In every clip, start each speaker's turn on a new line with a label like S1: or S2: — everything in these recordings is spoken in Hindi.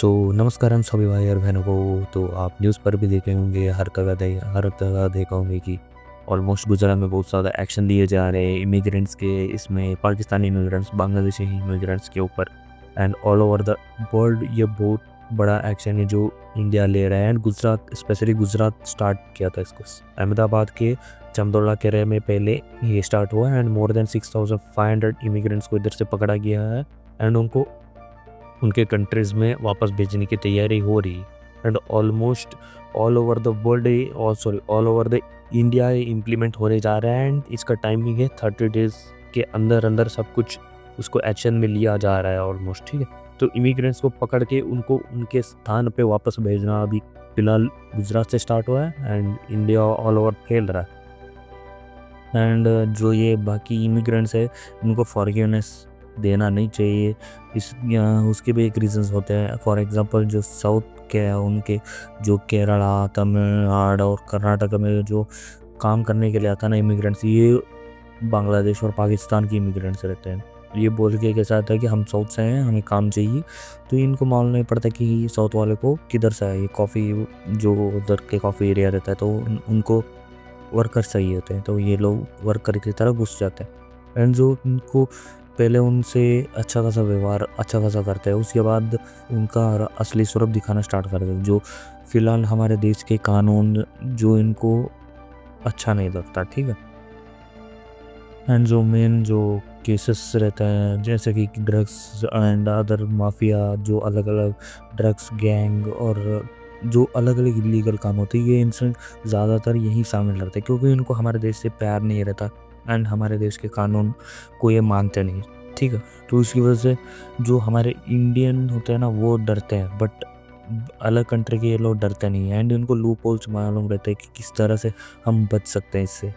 S1: नमस्कारम सभी भाई और बहनों को। तो आप न्यूज़ पर भी देखे होंगे, हर जगह देखा होंगे कि ऑलमोस्ट गुजरात में बहुत ज़्यादा एक्शन लिए जा रहे हैं इमिग्रेंट्स के, इसमें पाकिस्तानी इमिग्रेंट्स, बांग्लादेशी इमिग्रेंट्स के ऊपर। And all over the world ये बहुत बड़ा एक्शन है जो इंडिया ले रहा है। And Gujarat, specially Gujarat start किया था इसको। अहमदाबाद के चमदोला केरे में पहले ये स्टार्ट हुआ एंड मोर देन 6500 इमिग्रेंट्स को इधर से पकड़ा गया है एंड उनको उनके कंट्रीज़ में वापस भेजने की तैयारी हो रही। And almost all over the world और sorry all over the India implement होने जा रहा है। एंड इसका टाइमिंग है 30 डेज़ के अंदर अंदर सब कुछ उसको एक्शन में लिया जा रहा है ऑलमोस्ट, ठीक है। तो इमिग्रेंट्स को पकड़ के उनको उनके स्थान पे वापस भेजना अभी फ़िलहाल गुजरात से स्टार्ट हुआ है एंड इंडिया ऑल ओवर फैल रहा है। एंड जो ये बाकी इमिग्रेंट्स है उनको फॉरगिवनेस देना नहीं चाहिए। उसके भी एक रीजंस होते हैं। फॉर एग्जांपल जो साउथ के हैं उनके, जो केरला, तमिलनाडु और कर्नाटक में जो काम करने के लिए आता है ना इमिग्रेंट्स, ये बांग्लादेश और पाकिस्तान की इमिग्रेंट्स रहते हैं। ये बोल के कैसा आता है कि हम साउथ से हैं, हमें काम चाहिए। तो इनको मालूम नहीं पड़ता कि साउथ वाले को किधर से है। ये कॉफ़ी जो उधर के कॉफ़ी एरिया रहता है तो उनको वर्कर चाहिए होते हैं, तो ये लोग वर्कर की तरह घुस जाते हैं। एंड जो उनको पहले उनसे अच्छा खासा व्यवहार अच्छा खासा करते हैं, उसके बाद उनका असली स्वरूप दिखाना स्टार्ट कर देते हैं। जो फिलहाल हमारे देश के कानून जो इनको अच्छा नहीं लगता, ठीक है। एंड जो मेन जो केसेस रहते हैं जैसे कि ड्रग्स एंड अदर माफिया, जो अलग अलग ड्रग्स गैंग और जो अलग अलग इलीगल काम होते हैं, ये इनसे ज़्यादातर यही शामिल रहते हैं क्योंकि इनको हमारे देश से प्यार नहीं रहता एंड हमारे देश के कानून को ये मानते नहीं, ठीक है। तो इसकी वजह से जो हमारे इंडियन होते हैं ना वो डरते हैं, बट अलग कंट्री के ये लोग डरते नहीं हैं। एंड इनको लूप होल्स मालूम रहते हैं कि किस तरह से हम बच सकते हैं इससे।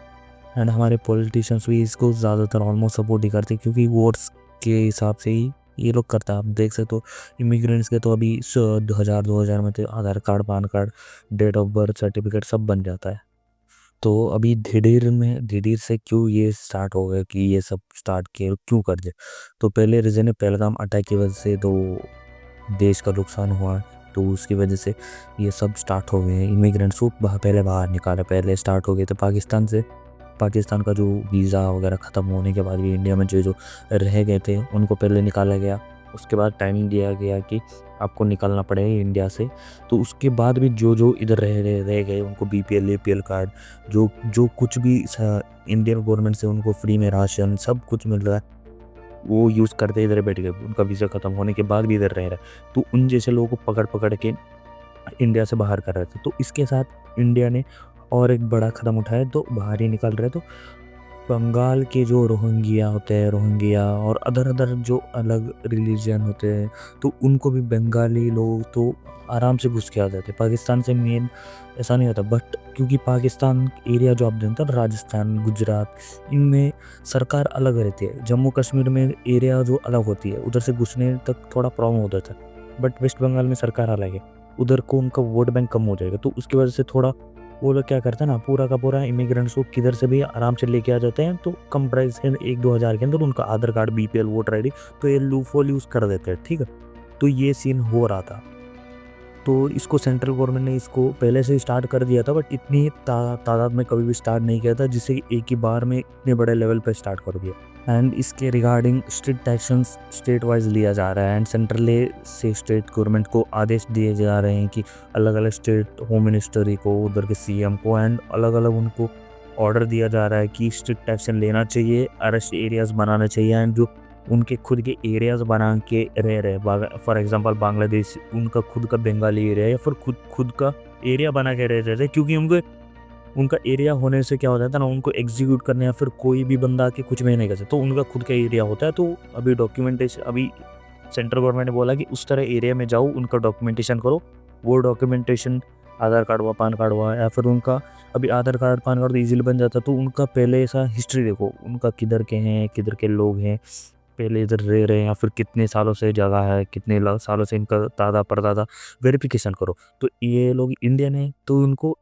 S1: एंड हमारे पॉलिटिशियंस भी इसको ज़्यादातर ऑलमोस्ट सपोर्ट ही करते हैं क्योंकि वोट्स के हिसाब से ही ये लोग करता है। आप देख सकते हो इमिग्रेंट्स के तो अभी 2000 में तो Aadhaar card, PAN card, date of birth certificate सब बन जाता है। तो अभी धीरे से क्यों ये स्टार्ट हो गया कि ये सब स्टार्ट किए, क्यों कर दिया? तो पहले रीज़न है पहलगाम अटैक की वजह से तो देश का नुकसान हुआ, तो उसकी वजह से ये सब स्टार्ट हो गए हैं। इमिग्रेंट्स को पहले बाहर निकाला, पहले स्टार्ट हो गए थे पाकिस्तान से। पाकिस्तान का जो वीज़ा वगैरह ख़त्म होने के बाद भी इंडिया में जो जो रह गए थे उनको पहले निकाला गया। उसके बाद टाइमिंग दिया गया कि आपको निकलना पड़ेगा इंडिया से। तो उसके बाद भी जो जो इधर रह गए उनको बीपीएल एपीएल कार्ड, जो जो कुछ भी इंडियन गवर्नमेंट से उनको फ्री में राशन सब कुछ मिल रहा है, वो यूज़ करते इधर बैठ गए। उनका वीज़ा ख़त्म होने के बाद भी इधर रह रहा है। तो उन जैसे लोगों को पकड़ पकड़ के इंडिया से बाहर कर रहे थे। तो इसके साथ इंडिया ने और एक बड़ा कदम उठाया, तो बाहर ही निकल रहे। तो बंगाल के जो रोहिंग्या होते हैं, रोहिंग्या और अदर अदर जो अलग रिलीजन होते हैं, तो उनको भी बंगाली लोग तो आराम से घुस के आ जाते। पाकिस्तान से मेन ऐसा नहीं होता, बट क्योंकि पाकिस्तान एरिया जो आप जानते हैं राजस्थान, गुजरात, इनमें सरकार अलग रहती है। जम्मू कश्मीर में एरिया जो अलग होती है, उधर से घुसने तक थोड़ा प्रॉब्लम होता था। बट वेस्ट बंगाल में सरकार अलग है, उधर को उनका वोट बैंक कम हो जाएगा। तो उसकी वजह से थोड़ा वो लोग क्या करते हैं ना, पूरा का पूरा इमिग्रेंट्स को किधर से भी आराम से लेके आ जाते हैं। तो कम प्राइस के 1-2 हज़ार के अंदर उनका आधार कार्ड, बीपीएल, वोटर आईडी, तो ये लूपहोल यूज़ कर देते हैं, ठीक है। तो ये सीन हो रहा था। तो इसको सेंट्रल गवर्नमेंट ने इसको पहले से ही स्टार्ट कर दिया था, बट इतनी तादाद में कभी भी स्टार्ट नहीं किया था जिससे एक ही बार में इतने बड़े लेवल पर स्टार्ट कर दिया। एंड इसके regarding strict actions state wise लिया जा रहा है। एंड सेंट्रल से स्टेट गवर्नमेंट को आदेश दिए जा रहे हैं कि अलग अलग स्टेट होम मिनिस्ट्री को, उधर के सीएम को, एंड अलग अलग उनको ऑर्डर दिया जा रहा है कि स्ट्रिक्ट एक्शन लेना चाहिए, अरेस्ट एरियाज बनाना चाहिए। एंड जो उनके खुद के एरियाज बना के रह रहे, फॉर एग्जांपल बांग्लादेश उनका खुद का बंगाली एरिया या फिर खुद का एरिया बना के रह रहे थे, क्योंकि उनका एरिया होने से क्या होता था ना, उनको एग्जीक्यूट करने या फिर कोई भी बंदा आके कुछ में नहीं कर सकता। तो उनका खुद का एरिया होता है। तो अभी डॉक्यूमेंटेशन, अभी सेंट्रल गवर्नमेंट ने बोला कि उस तरह एरिया में जाओ, उनका डॉक्यूमेंटेशन करो। वो डॉक्यूमेंटेशन आधार कार्ड हुआ, पान कार्ड हुआ, या फिर उनका अभी आधार कार्ड पान कार्ड तो ईजिली बन जाता। तो उनका पहले ऐसा हिस्ट्री देखो, उनका किधर के हैं, किधर के लोग हैं, पहले इधर रह रहे हैं या फिर कितने सालों से जगह है, कितने सालों से इनका दादा परदादा, वेरिफिकेशन करो। तो ये लोग इंडियन है तो उनको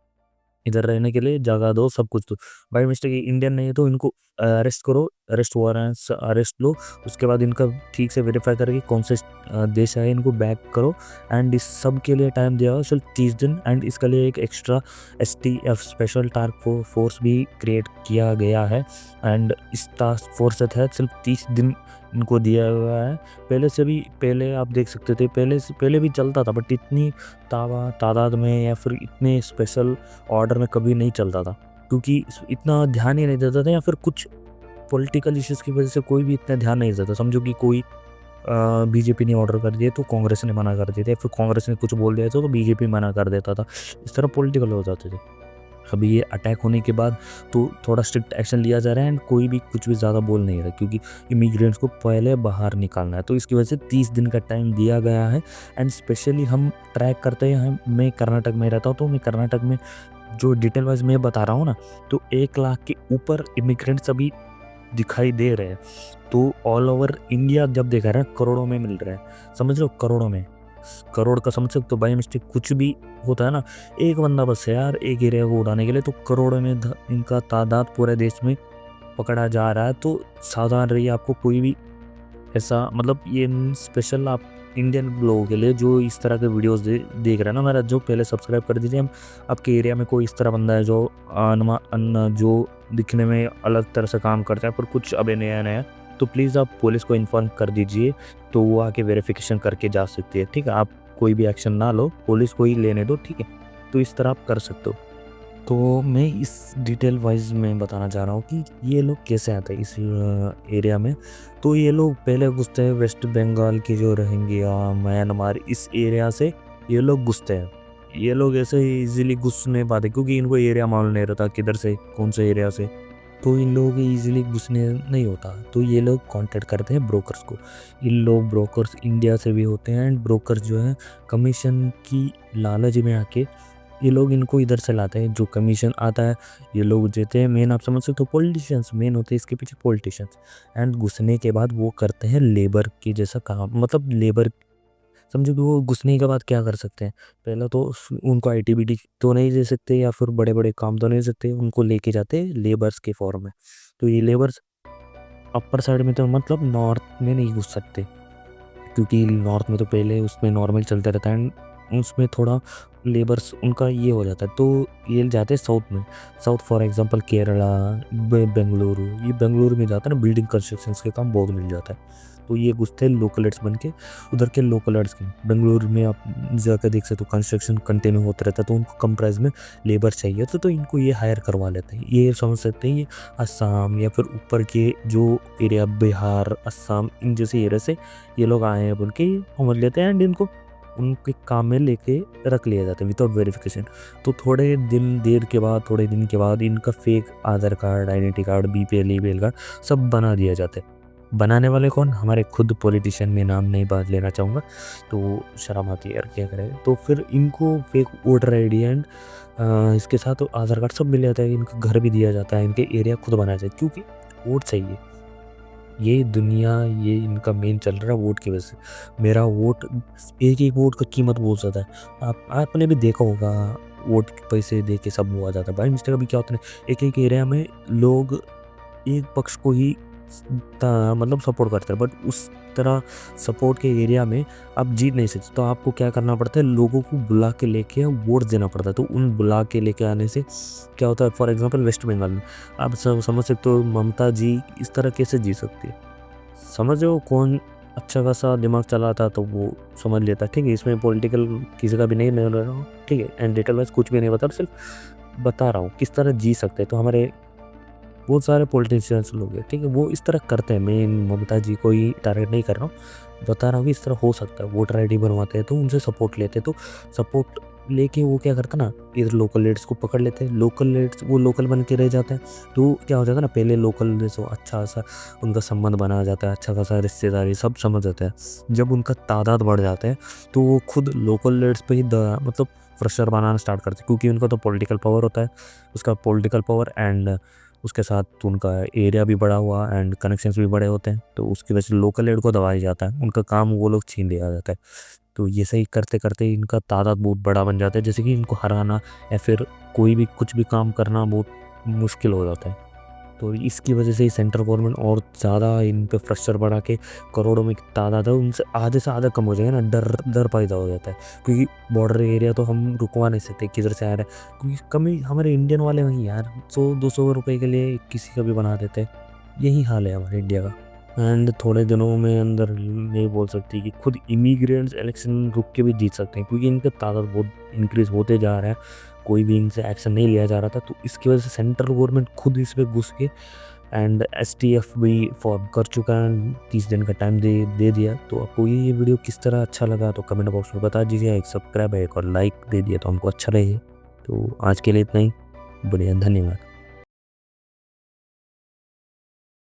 S1: इधर रहने के लिए जगह दो, सब कुछ दो। बाई मिस्टेक इंडियन नहीं है तो इनको अरेस्ट करो, अरेस्ट वारंट अरेस्ट लो, उसके बाद इनका ठीक से वेरीफाई करके कौन से देश है इनको बैक करो। एंड इस सब के लिए टाइम दिया हुआ सिर्फ 30 दिन। एंड इसके लिए एक extra STF special task force भी क्रिएट किया गया है। एंड इस टास्क फोर्स के तहत सिर्फ 30 दिन इनको दिया हुआ है। पहले से भी, पहले आप देख सकते थे, पहले भी चलता था, बट इतनी तादाद में या फिर इतने स्पेशल ऑर्डर में कभी नहीं चलता था, क्योंकि इतना ध्यान ही नहीं देता था, या फिर कुछ पॉलिटिकल इश्यूज़ की वजह से कोई भी इतना ध्यान नहीं देता। समझो कि कोई BJP ने ऑर्डर कर दिया तो कांग्रेस ने मना कर दिया था, फिर कांग्रेस ने कुछ बोल दिया तो BJP मना कर देता था। इस तरह पॉलिटिकल हो जाते थे। अभी ये अटैक होने के बाद तो थोड़ा स्ट्रिक्ट एक्शन लिया जा रहा है एंड कोई भी कुछ भी ज़्यादा बोल नहीं रहा, क्योंकि इमिग्रेंट्स को पहले बाहर निकालना है। तो इसकी वजह से 30 दिन का टाइम दिया गया है। एंड स्पेशली हम ट्रैक करते हैं, मैं कर्नाटक में रहता हूँ, तो मैं कर्नाटक में जो डिटेल वाइज मैं बता रहा हूँ ना, तो 1 लाख के ऊपर इमिग्रेंट्स अभी दिखाई दे रहे हैं। तो ऑल ओवर इंडिया जब देखा रहा है, करोड़ों में मिल रहा है, समझ लो करोड़ों में। करोड़ का समझ सकते हो, बाई मिस्टेक कुछ भी होता है ना, एक बंदा बस है यार एक एरिया को उड़ाने के लिए, तो करोड़ों में इनका तादाद पूरे देश में पकड़ा जा रहा है। तो सावधान रहिए, आपको कोई भी ऐसा, मतलब ये स्पेशल आप इंडियन लोगों के लिए जो इस तरह के वीडियोस देख रहे हैं ना, मेरा जो पहले सब्सक्राइब कर दीजिए। हम आपके एरिया में कोई इस तरह बंदा है जो जो दिखने में अलग तरह से काम करता है पर कुछ अभी नया नया, तो प्लीज़ आप पुलिस को इन्फॉर्म कर दीजिए, तो वो आके वेरिफिकेशन करके जा सकती है। ठीक है, आप कोई भी एक्शन ना लो, पुलिस को ही लेने दो। ठीक है, तो इस तरह आप कर सकते हो। तो मैं इस डिटेल वाइज में बताना चाह रहा हूँ कि ये लोग कैसे आते हैं इस एरिया में। तो ये लोग पहले घुसते हैं वेस्ट बंगाल की जो रोहिंग्या, म्यांमार, इस एरिया से ये लोग घुसते हैं। ये लोग ऐसे इजीली घुस नहीं पाते, क्योंकि इनको एरिया मालूम नहीं रहता किधर से, कौन से एरिया से, तो इन लोगों के ईजिली घुसने नहीं होता। तो ये लोग कांटेक्ट करते हैं ब्रोकर्स को। इन लोग ब्रोकर्स इंडिया से भी होते हैं, एंड ब्रोकर्स जो है कमीशन की लालच में आके ये लोग इनको इधर से लाते हैं। जो कमीशन आता है ये लोग देते हैं। मेन आप समझ सकते हो, पॉलिटिशियंस मेन होते हैं इसके पीछे, पॉलिटिशियंस। एंड घुसने के बाद वो करते हैं लेबर की जैसा काम, मतलब लेबर, समझो कि वो घुसने के बाद क्या कर सकते हैं। पहले तो उनको ITBT तो नहीं दे सकते, या फिर बड़े बड़े काम तो नहीं दे सकते, उनको लेके जाते लेबर्स के फॉर्म में। तो ये लेबर्स अपर साइड में, तो मतलब नॉर्थ में नहीं घुस सकते, क्योंकि नॉर्थ में तो पहले उसमें नॉर्मल चलता रहता है, उसमें थोड़ा लेबर्स उनका ये हो जाता है। तो ये जाते हैं साउथ में। South for example Kerala, Bengaluru, ये बेंगलुरु में जाता है ना, बिल्डिंग कंस्ट्रक्शंस के काम बहुत मिल जाता है। तो ये घुसते हैं लोकल एड्स बन के, उधर के लोकल एड्स के। बेंगलुरु में आप जाकर देख सकते हो कंस्ट्रक्शन कंटिन्यू होता रहता है, तो उनको कम प्राइस में लेबर चाहिए तो इनको ये हायर करवा लेते हैं। ये समझ सकते हैं, ये असम या फिर ऊपर के जो एरिया, बिहार, असम, इन जैसे एरिया से ये लोग आए हैं बोल के समझ लेते हैं, एंड इनको उनके काम में लेके रख लिया जाता है विदाउट वेरिफिकेशन। तो थोड़े दिन के बाद इनका fake Aadhaar card, identity card, BPL, EPL card सब बना दिया जाता है। बनाने वाले कौन? हमारे खुद पॉलिटिशियन, में नाम नहीं बात लेना चाहूँगा, तो शर्म आती है यार, क्या करें। तो फिर इनको फेक वोटर ID एंड इसके साथ तो आधार कार्ड सब मिल जाता है, इनका घर भी दिया जाता है, इनके एरिया खुद बनाया जाता है, क्योंकि वोट चाहिए। ये दुनिया, ये इनका मेन चल रहा है वोट की वजह से। मेरा वोट, एक वोट का कीमत बहुत ज़्यादा है। आपने भी देखा होगा, वोट के पैसे दे के सब वो आ जाता है। बाई मिस्टेक अभी क्या होता है, एक एरिया में लोग एक पक्ष को ही मतलब सपोर्ट करते हैं, बट उस तरह सपोर्ट के एरिया में आप जीत नहीं सकते। तो आपको क्या करना पड़ता है, लोगों को बुला के लेके वोट देना पड़ता है। तो उन बुला के लेके आने से क्या होता है, फॉर एग्जांपल वेस्ट बंगाल में आप समझ सकते हो, ममता जी इस तरह कैसे जी सकती है। समझ रहे हो, कौन अच्छा खासा दिमाग चलाता तो वो समझ लेता। ठीक है, इसमें पॉलिटिकल किसी का भी नहीं ले रहा हूँ, ठीक है, एंड डिटेल वाइज कुछ भी नहीं बता, सिर्फ बता रहा हूँ किस तरह जी सकते हैं। तो हमारे बहुत सारे पॉलिटिशियंस लोग हैं, ठीक है, वो इस तरह करते हैं। मैं ममता जी को ही टारगेट नहीं कर रहा हूँ, बता रहा हूँ कि इस तरह हो सकता है। वोटर ID बनवाते हैं तो उनसे सपोर्ट लेते हैं, तो सपोर्ट लेके वो क्या करता ना, इधर लोकल लीड्स को पकड़ लेते हैं। लोकल लीड्स वो लोकल बन के रह जाते हैं। तो क्या हो जाता है ना, पहले लोकल जैसे अच्छा सा उनका संबंध बना जाता है, अच्छा खासा रिश्तेदारी सब समझ जाता है। जब उनका तादाद बढ़ जाता है तो वो खुद लोकल लीड्स पे ही मतलब प्रेशर बनाना स्टार्ट करते हैं, क्योंकि उनका तो पॉलिटिकल पावर होता है। उसका पॉलिटिकल पावर एंड उसके साथ उनका एरिया भी बड़ा हुआ एंड कनेक्शंस भी बड़े होते हैं, तो उसकी वजह से लोकल एड को दबाया जाता है, उनका काम वो लोग छीन लिया जाता है। तो ये सही करते-करते इनका तादाद बहुत बड़ा बन जाता है, जैसे कि इनको हराना या फिर कोई भी कुछ भी काम करना बहुत मुश्किल हो जाता है। तो इसकी वजह से सेंट्रल गवर्नमेंट और ज़्यादा इन पे प्रेशर बढ़ा के करोड़ों में तादाद है उनसे आधे से आधा कम हो जाएगा ना, डर डर पैदा हो जाता है, क्योंकि बॉर्डर एरिया तो हम रुकवा नहीं सकते किधर से आ रहा है, क्योंकि कमी हमारे इंडियन वाले वहीं यार 100-200 रुपए के लिए किसी का भी बना देते हैं। यही हाल है हमारे इंडिया का। एंड थोड़े दिनों में अंदर नहीं बोल सकती कि खुद इमिग्रेंट्स इलेक्शन रुक के भी जीत सकते हैं, क्योंकि इनका तादाद बहुत इंक्रीज होते जा रहा है, कोई भी इनसे एक्शन नहीं लिया जा रहा था। तो इसकी वजह से सेंट्रल गवर्नमेंट खुद इस पे घुस के एंड एसटीएफ भी फॉर्म कर चुका है, 30 दिन का टाइम दे दिया। तो आपको ये वीडियो किस तरह अच्छा लगा तो कमेंट बॉक्स में बता दीजिए, एक सब्सक्राइब है, एक और लाइक दे दिया तो हमको अच्छा रहे। तो आज के लिए इतना ही, बढ़िया, धन्यवाद।